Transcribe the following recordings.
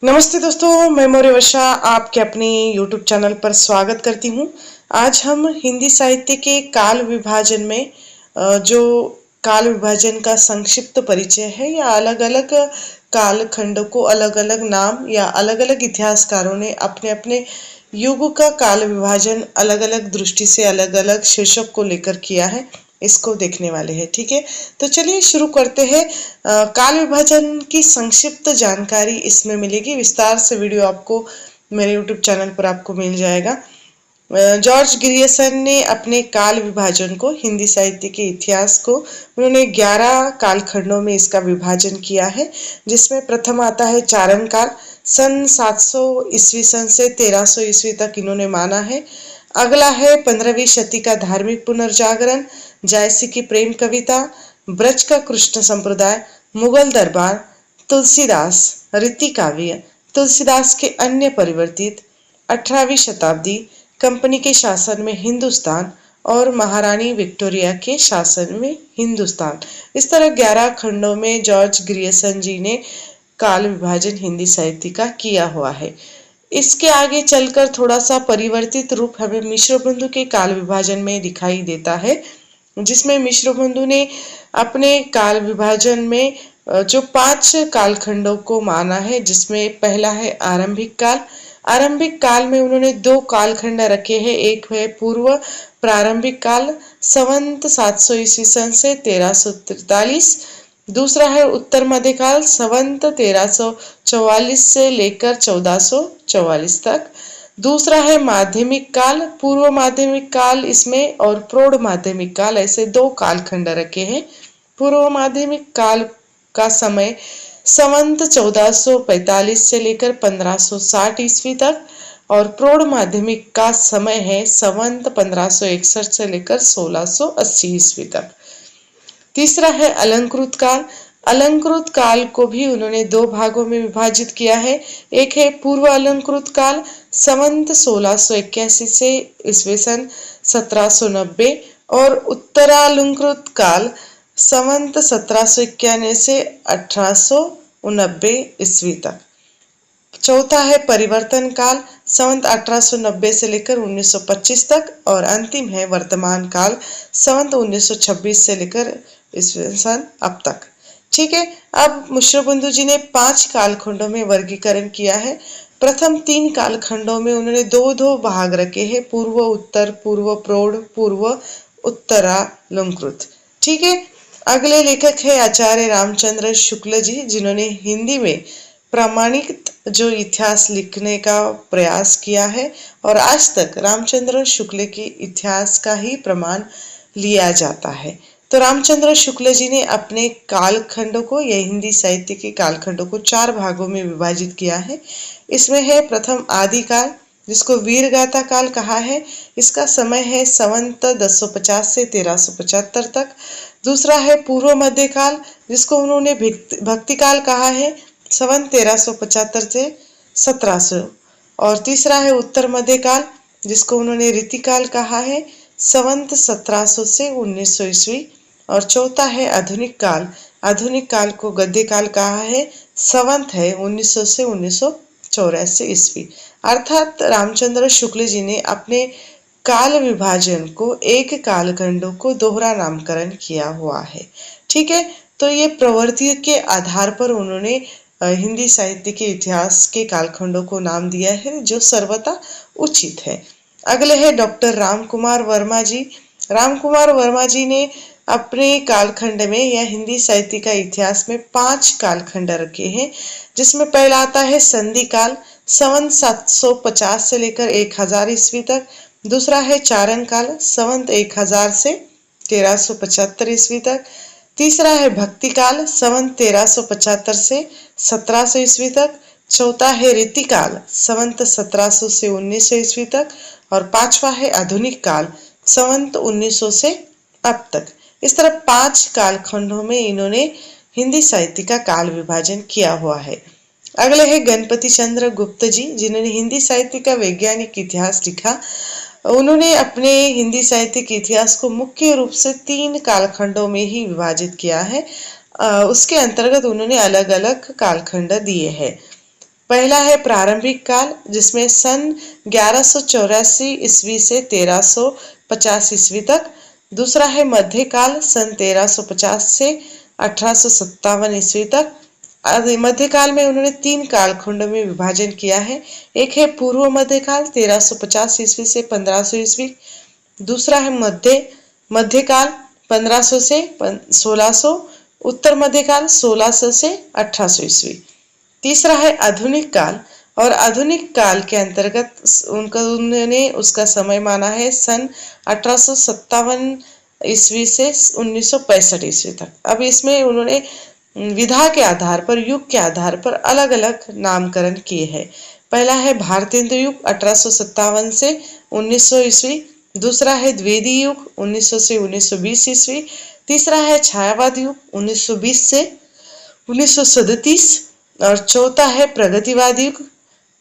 नमस्ते दोस्तों, मैं मौर्य वर्षा आपके अपने YouTube चैनल पर स्वागत करती हूँ। आज हम हिंदी साहित्य के काल विभाजन में जो काल विभाजन का संक्षिप्त परिचय है या अलग अलग कालखंड को अलग अलग नाम या अलग अलग इतिहासकारों ने अपने अपने युग का काल विभाजन अलग अलग दृष्टि से अलग अलग शीर्षक को लेकर किया है, इसको देखने वाले हैं। ठीक है, तो चलिए शुरू करते हैं। काल विभाजन की संक्षिप्त जानकारी इसमें मिलेगी। विस्तार से वीडियो आपको मेरे यूट्यूब चैनल पर आपको मिल जाएगा। जॉर्ज ग्रियर्सन ने अपने काल विभाजन को, हिंदी साहित्य के इतिहास को, उन्होंने 11 कालखंडों में इसका विभाजन किया है, जिसमें प्रथम आता है चारण काल। सन 700 ईस्वी सन से 1300 ईस्वी तक इन्होंने माना है। अगला है 15वीं शती का धार्मिक पुनर्जागरण, जायसी की प्रेम कविता, ब्रज का कृष्ण संप्रदाय, मुगल दरबार, तुलसीदास, रीति काव्य, तुलसीदास के अन्य परिवर्तित, 18वीं शताब्दी, कंपनी के शासन में हिंदुस्तान और महारानी विक्टोरिया के शासन में हिंदुस्तान। इस तरह 11 खंडों में जॉर्ज ग्रियर्सन जी ने काल विभाजन हिंदी साहित्य का किया हुआ है। इसके आगे चलकर थोड़ा सा परिवर्तित रूप हमें मिश्रबंधु के काल विभाजन में दिखाई देता है, जिसमें मिश्रबंधु ने अपने काल विभाजन में जो 5 कालखंडों को माना है, जिसमें पहला है आरंभिक काल। आरंभिक काल में उन्होंने 2 कालखंड रखे हैं। एक है पूर्व प्रारंभिक काल, संवत 700 ईस्वी सन से 1343। दूसरा है उत्तर मध्यकाल, संवत 1344 से लेकर 1444 तक। दूसरा है माध्यमिक काल, पूर्व माध्यमिक काल इसमें और प्रौढ़ माध्यमिक काल, ऐसे 2 कालखंड रखे हैं। पूर्व माध्यमिक काल का समय संवत 1445 से लेकर 1560 ईस्वी तक और प्रौढ़ माध्यमिक का समय है संवत 1561 से लेकर 1680 ईस्वी तक। तीसरा है अलंकृत काल। अलंकृत काल को भी उन्होंने 2 भागों में विभाजित किया है। एक है पूर्व अलंकृत काल, संवत 1681 से ईस्वी सन 1790 और उत्तरालंकृत काल संवत 1791 से 1890 ईस्वी तक। चौथा है परिवर्तन काल, संवत 1890 से लेकर 1925 तक और अंतिम है वर्तमान काल, संवत 1926 से लेकर ईस्वी सन अब तक। ठीक है, अब मिश्रबंधु जी ने 5 कालखंडों में वर्गीकरण किया है। प्रथम 3 कालखंडों में उन्होंने 2-2 भाग रखे हैं, पूर्व उत्तर, पूर्व प्रौढ़, पूर्व उत्तरालंकृत। ठीक है, अगले लेखक है आचार्य रामचंद्र शुक्ल जी, जिन्होंने हिंदी में प्रामाणिक जो इतिहास लिखने का प्रयास किया है और आज तक रामचंद्र शुक्ल के इतिहास का ही प्रमाण लिया जाता है। तो रामचंद्र शुक्ल जी ने अपने कालखंडों को या हिंदी साहित्य के कालखंडों को 4 भागों में विभाजित किया है। इसमें है प्रथम आदिकाल, जिसको वीरगाथा काल कहा है। इसका समय है संवत 1050 से 1375 तक। दूसरा है पूर्व मध्यकाल, जिसको उन्होंने भक्ति काल कहा है, संवत 1375 से 1700। और तीसरा है उत्तर मध्यकाल, जिसको उन्होंने रीतिकाल कहा है, संवत 1700 से 1900 ईस्वी। और चौथा है आधुनिक काल। आधुनिक काल को गद्य काल कहा है, संवत है 1900 से 1984 ईस्वी। अर्थात रामचंद्र शुक्ल जी ने अपने काल विभाजन को एक कालखंडों को दोहरा नामकरण किया हुआ है। ठीक है, तो ये प्रवृत्ति के आधार पर उन्होंने हिंदी साहित्य के इतिहास के कालखंडों को नाम दिया है, जो सर्वथा उचित है। अगले है डॉक्टर रामकुमार वर्मा जी। रामकुमार वर्मा जी ने अपने कालखंड में या हिंदी साहित्य का इतिहास में 5 कालखंड रखे हैं, जिसमें पहला आता है संधि काल, संवत 750 से लेकर 1000 ईस्वी तक। दूसरा है चारण काल, संवत 1000 से 1375 ईस्वी तक। तीसरा है भक्ति काल, संवत 1375 से 1700 ईस्वी तक। चौथा है रीतिकाल, संवत 1700 से 1900 ईस्वी तक। और पांचवा है आधुनिक काल, संवत 1900 से अब तक। इस तरह 5 कालखंडों में इन्होंने हिंदी साहित्य का काल विभाजन किया हुआ है। अगले है गणपति चंद्र गुप्त जी, जिन्होंने हिंदी साहित्य का वैज्ञानिक इतिहास लिखा। उन्होंने अपने हिंदी साहित्य के इतिहास को मुख्य रूप से 3 कालखंडों में ही विभाजित किया है। उसके अंतर्गत उन्होंने अलग अलग कालखंड दिए हैं। पहला है प्रारंभिक काल, जिसमें सन 1184 ईस्वी से 1350 ईस्वी तक। दूसरा है मध्यकाल, सन 1350 से 1857 ईस्वी तक। मध्यकाल में उन्होंने 3 कालखंडों में विभाजन किया है। एक है पूर्व मध्यकाल 1350 ईस्वी से 1500 ईस्वी। दूसरा है मध्यकाल 1500 से 1600। उत्तर मध्यकाल 1600 से 1800 ईस्वी। तीसरा है आधुनिक काल, और आधुनिक काल के अंतर्गत उन्होंने उसका समय माना है सन 1857 ईस्वी से 1965 ईस्वी तक। अब इसमें उन्होंने विधा के आधार पर, युग के आधार पर अलग अलग नामकरण किए हैं। पहला है भारतेंदु युग 1857 से 1900 ईस्वी। दूसरा है द्विवेदी युग 1900 से 1920 ईस्वी। तीसरा है छायावाद युग 1920 से 1937। और चौथा है प्रगतिवाद युग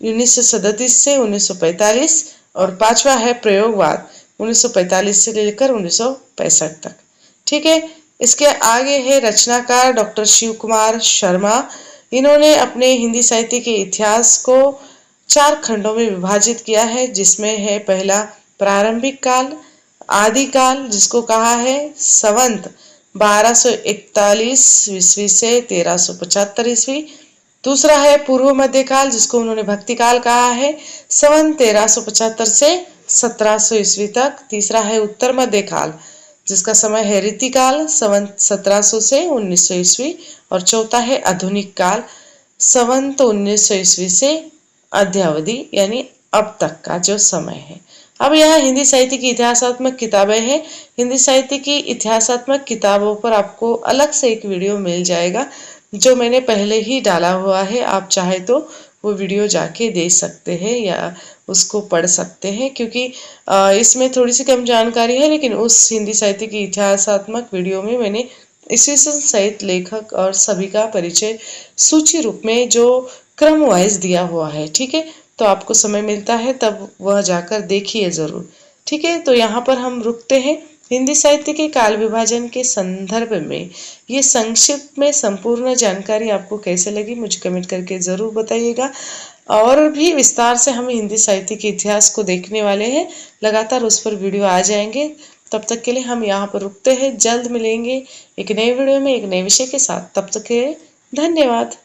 1937 से 1945। और पांचवा है प्रयोगवाद 1945 से लेकर 1965 तक। ठीक है, इसके आगे है रचनाकार डॉक्टर शिव कुमार शर्मा। इन्होंने अपने हिंदी साहित्य के इतिहास को 4 खंडों में विभाजित किया है, जिसमें है पहला प्रारंभिक काल, आदिकाल जिसको कहा है संवत 1241 ईस्वी से 1375 ईस्वी। दूसरा है पूर्व मध्यकाल, जिसको उन्होंने भक्तिकाल कहा है, संवत 1375 से 1700 ईस्वी तक। तीसरा है उत्तर मध्यकाल, जिसका समय है रीतिकाल, संवत 1700 से 1900 ईस्वी। और चौथा है आधुनिक काल, संवत 1900 ईस्वी से अद्यावधि, यानी अब तक का जो समय है। अब यहाँ हिंदी साहित्य की इतिहासात्मक किताबें हैं। हिंदी साहित्य की इतिहासात्मक किताबों पर आपको अलग से एक वीडियो मिल जाएगा, जो मैंने पहले ही डाला हुआ है। आप चाहे तो वो वीडियो जाके देख सकते हैं या उसको पढ़ सकते हैं, क्योंकि इसमें थोड़ी सी कम जानकारी है, लेकिन उस हिंदी साहित्य की इतिहासात्मक वीडियो में मैंने ईस्वीसन सहित लेखक और सभी का परिचय सूची रूप में जो क्रम वाइज दिया हुआ है। ठीक है, तो आपको समय मिलता है तब वह जाकर देखिए जरूर। ठीक है, तो यहाँ पर हम रुकते हैं। हिंदी साहित्य के काल विभाजन के संदर्भ में ये संक्षिप्त में संपूर्ण जानकारी आपको कैसे लगी, मुझे कमेंट करके जरूर बताइएगा। और भी विस्तार से हम हिंदी साहित्य के इतिहास को देखने वाले हैं, लगातार उस पर वीडियो आ जाएंगे। तब तक के लिए हम यहाँ पर रुकते हैं, जल्द मिलेंगे एक नए वीडियो में एक नए विषय के साथ। तब तक के लिए धन्यवाद।